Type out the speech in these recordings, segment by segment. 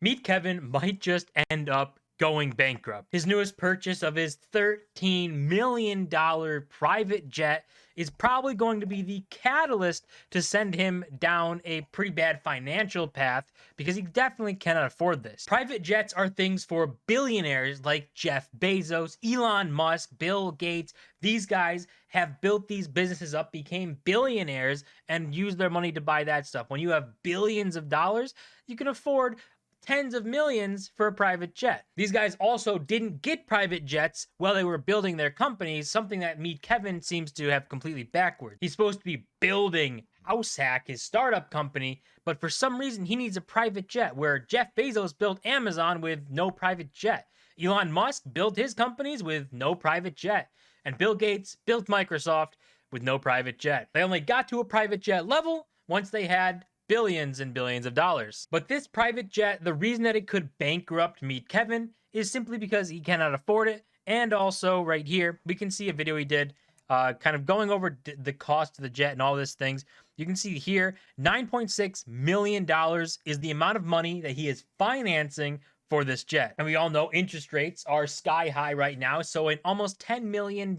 Meet Kevin might just end up going bankrupt. His newest purchase of his $13 million private jet is probably going to be the catalyst to send him down a pretty bad financial path because he definitely cannot afford this. Private jets are things for billionaires like Jeff Bezos, Elon Musk, Bill Gates. These guys have built these businesses up, became billionaires, and used their money to buy that stuff. When you have billions of dollars, you can afford tens of millions for a private jet. These guys also didn't get private jets while they were building their companies, something that Meet Kevin seems to have completely backwards. He's supposed to be building HouseHack, his startup company, but for some reason he needs a private jet, where Jeff Bezos built Amazon with no private jet. Elon Musk built his companies with no private jet. And Bill Gates built Microsoft with no private jet. They only got to a private jet level once they had billions and billions of dollars. But this private jet, the reason that it could bankrupt Meet Kevin is simply because he cannot afford it. And also right here, we can see a video he did kind of going over the cost of the jet and all these things. You can see here, $9.6 million is the amount of money that he is financing for this jet. And we all know interest rates are sky high right now. So an almost $10 million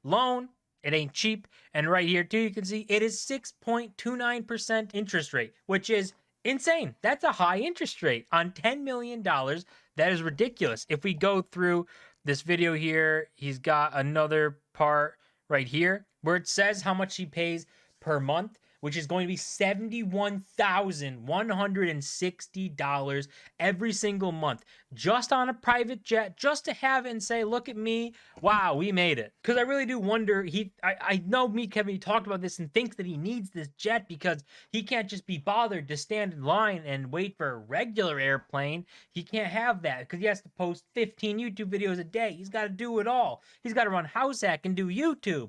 loan, it ain't cheap. And right here too, you can see it is 6.29% interest rate, which is insane. That's a high interest rate on $10 million. That is ridiculous. If we go through this video here, he's got another part right here where it says how much he pays per month, which is going to be $71,160 every single month, just on a private jet, just to have it and say, look at me, wow, we made it. Because I really do wonder, I know Meet Kevin, he talked about this and thinks that he needs this jet because he can't just be bothered to stand in line and wait for a regular airplane. He can't have that because he has to post 15 YouTube videos a day. He's got to do it all. He's got to run HouseHack and do YouTube.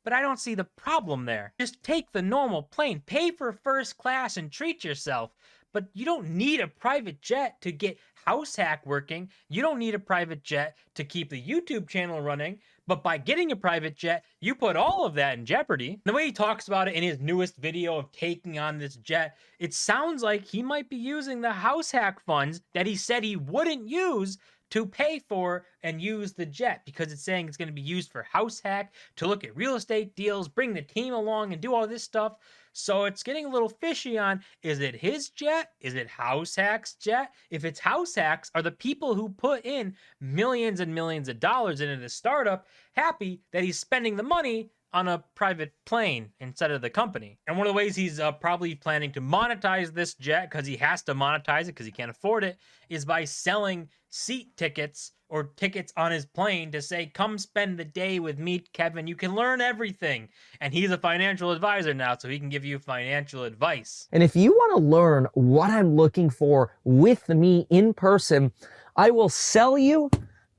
But I don't see the problem there. Just take the normal plane, pay for first class and treat yourself. But you don't need a private jet to get HouseHack working. You don't need a private jet to keep the YouTube channel running. But by getting a private jet, you put all of that in jeopardy. The way he talks about it in his newest video of taking on this jet, it sounds like he might be using the HouseHack funds that he said he wouldn't use to pay for and use the jet, because it's saying it's going to be used for HouseHack, to look at real estate deals, bring the team along and do all this stuff. So it's getting a little fishy on, is it his jet? Is it HouseHack's jet? If it's HouseHack's, are the people who put in millions and millions of dollars into the startup happy that he's spending the money on a private plane instead of the company? And one of the ways he's probably planning to monetize this jet, because he has to monetize it because he can't afford it, is by selling seat tickets or tickets on his plane to say, come spend the day with Meet Kevin. You can learn everything. And he's a financial advisor now, so he can give you financial advice. And if you want to learn what I'm looking for with me in person, I will sell you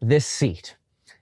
this seat.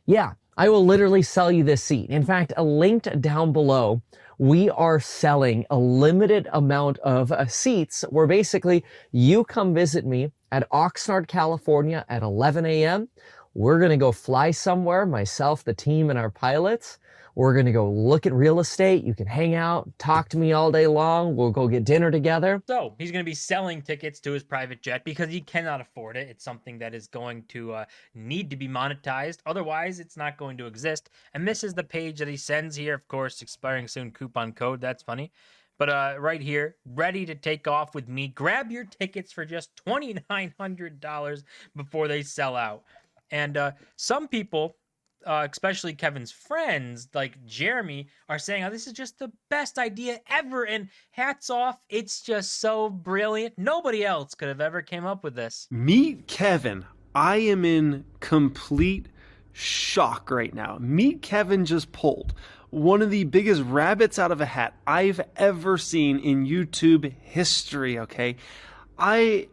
Yeah, I will literally sell you this seat. In fact, linked down below, we are selling a limited amount of seats where basically you come visit me at Oxnard, California at 11 a.m. We're going to go fly somewhere, myself, the team, and our pilots. We're going to go look at real estate. You can hang out, talk to me all day long. We'll go get dinner together. So he's going to be selling tickets to his private jet because he cannot afford it. It's something that is going to need to be monetized. Otherwise, it's not going to exist. And this is the page that he sends here. Of course, expiring soon coupon code. That's funny. But right here, ready to take off with me. Grab your tickets for just $2,900 before they sell out. And some people, especially Kevin's friends like Jeremy, are saying, oh, this is just the best idea ever, and hats off, it's just so brilliant. Nobody else could have ever came up with this. Meet Kevin. I am in complete shock right now. Meet Kevin just pulled one of the biggest rabbits out of a hat I've ever seen in YouTube history, okay? I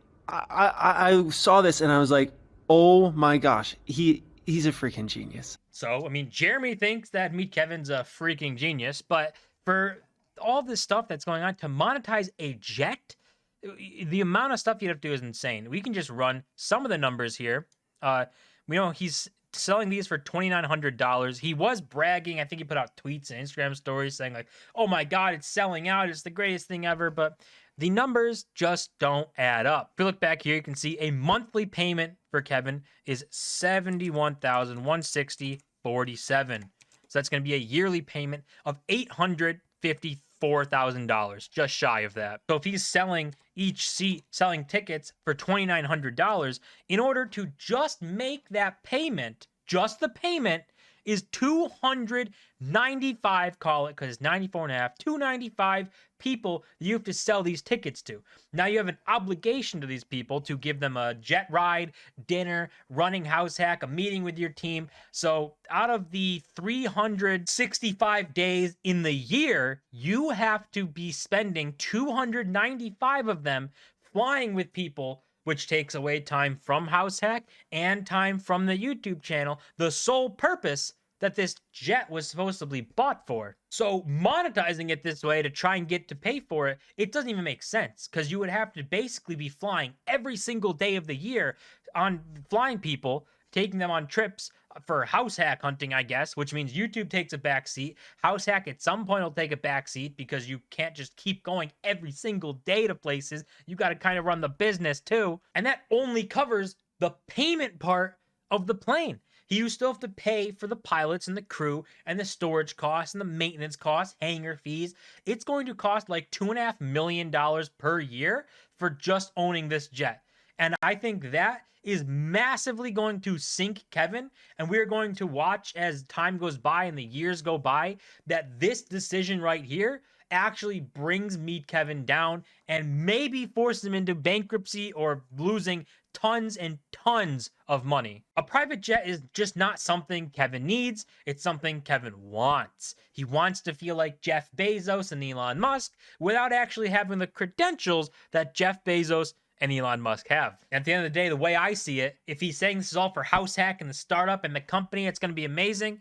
saw this and I was like, oh my gosh, he's a freaking genius. So, I mean, Jeremy thinks that Meet Kevin's a freaking genius, but for all this stuff that's going on, to monetize a jet, the amount of stuff you'd have to do is insane. We can just run some of the numbers here. We know he's selling these for $2,900. He was bragging. I think he put out tweets and Instagram stories saying like, oh my God, it's selling out. It's the greatest thing ever. But the numbers just don't add up. If you look back here, you can see a monthly payment for Kevin is $71,160.47. So that's going to be a yearly payment of $854,000, just shy of that. So if he's selling each seat, selling tickets for $2,900, in order to just make that payment, just the payment, is 295, call it, because it's 94 and a half, 295 people you have to sell these tickets to. Now you have an obligation to these people to give them a jet ride, dinner, running house hack, a meeting with your team. So out of the 365 days in the year, you have to be spending 295 of them flying with people, which takes away time from house hack and time from the YouTube channel, the sole purpose that this jet was supposed to be bought for. So monetizing it this way to try and get to pay for it, it doesn't even make sense, because you would have to basically be flying every single day of the year on flying people, taking them on trips for house hack hunting, I guess, which means YouTube takes a back seat. House hack at some point will take a back seat, because you can't just keep going every single day to places. You got to kind of run the business too. And that only covers the payment part of the plane. You still have to pay for the pilots and the crew and the storage costs and the maintenance costs, hangar fees. It's going to cost like $2.5 million per year for just owning this jet. And I think that is massively going to sink Kevin. And we're going to watch as time goes by and the years go by, that this decision right here actually brings Meet Kevin down and maybe forces him into bankruptcy or losing tons and tons of money. A private jet is just not something Kevin needs. It's something Kevin wants. He wants to feel like Jeff Bezos and Elon Musk without actually having the credentials that Jeff Bezos and Elon Musk have. At the end of the day, the way I see it, if he's saying this is all for house hack and the startup and the company, it's going to be amazing,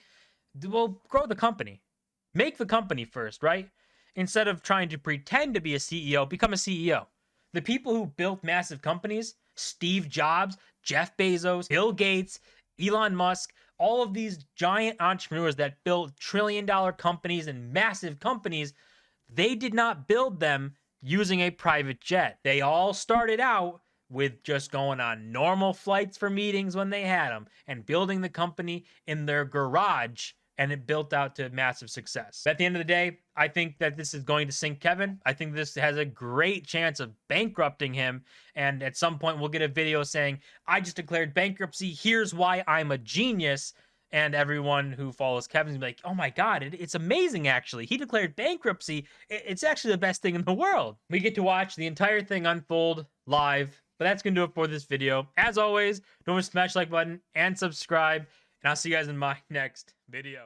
well, grow the company. Make the company first, right? Instead of trying to pretend to be a CEO, become a CEO. The people who built massive companies, Steve Jobs, Jeff Bezos, Bill Gates, Elon Musk, all of these giant entrepreneurs that built trillion-dollar companies and massive companies, they did not build them using a private jet. They all started out with just going on normal flights for meetings when they had them and building the company in their garage, and it built out to massive success. At the end of the day, I think that this is going to sink Kevin. I think this has a great chance of bankrupting him. And at some point, we'll get a video saying, I just declared bankruptcy. Here's why I'm a genius. And everyone who follows Kevin's gonna be like, oh my God, it's amazing, actually. He declared bankruptcy. It's actually the best thing in the world. We get to watch the entire thing unfold live. But that's going to do it for this video. As always, don't forget to smash the like button and subscribe. And I'll see you guys in my next video.